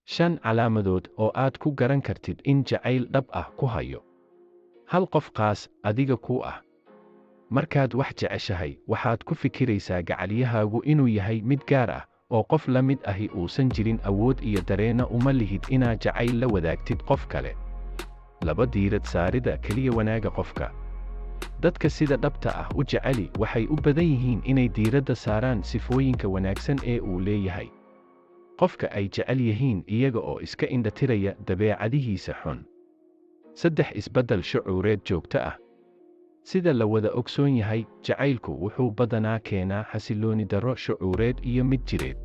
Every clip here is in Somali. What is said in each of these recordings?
5 calaamadood oo aad ku garan kartid in jacayl dhab ah ku hayo. Hal qof qaas adiga ku ah. Markaad wax jeceshahay, waxaad ku fikiraysaa gacalyahaagu inuu yahay mid gaar ah, oo qof la mid ahi uusan jirin. Awood iyo dareenna uma lihid inaad jacayl la wadaagtid qof kale. 2 diirad saarida keliya wanaagga qofka. Dadka sida dhabta ah u jeceli waxay u badan yihiin inay diiradda saaraan sifooyinka wanaagsan ee uu leeyahay. Qofka ay jecel yihiin iyaga oo iska indhatiraya dabeecadihiisa xun. 3 isbeddel shucuureed joogto ah. Sida la wada ogsoon yahay, jacaylku wuxuu badanaa keenaa xasillooni darro shucuureed iyo mid jireed.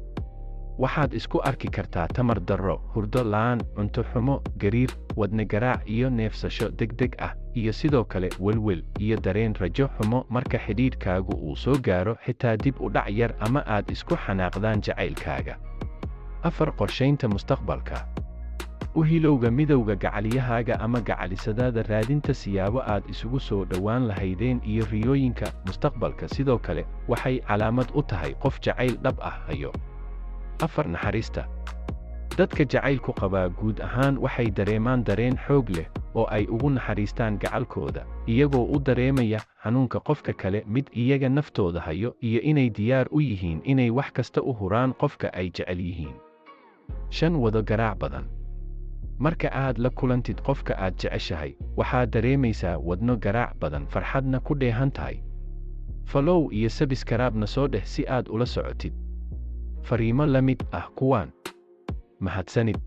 Waxaad isku arki kartaa tamar darro, hurdo la'aan, cunto xumo, gariir, wadne garaac iyo neefsasho degdeg ah, iyo sidoo kale welwel iyo dareen rajo xumo marka xidhiidhkaagu uu soo gaaro xitaa dib u dhac yar ama aad isku xanaaqdaan jacaylkaaga. 4 qorshaynta mustaqbalka. U hilowga midowga gacalyahaaga ama gacalisadaada, raadinta siyaabo aad isugu soo dhowaan lahaydeen iyo riyooyinka mustaqbalka sidoo kale waxay calaamad u tahay qof jacayl dhab ah hayo. 4 naxariista. Dadka jacaylku qabaa guud ahaan waxay dareemaan dareen xoog leh oo ay ugu naxariistaan gacalkooda, iyagoo u dareemaya xanuunka qofka kale mid iyaga naftooda hayo iyo inay diyaar u yihiin inay wax kasta u huraan qofka ay jecel yihiin. 5 wado garaac badan. Marka aad la kulantid qofka aad jeceshahay, waxaad dareemaysaa wadno garaac badan, farxadna ku dheehan tahay. Follow iyo subscribe-na soo dheh si aad ula socotid fariimo la mid ah kuwaan. Mahadsanid.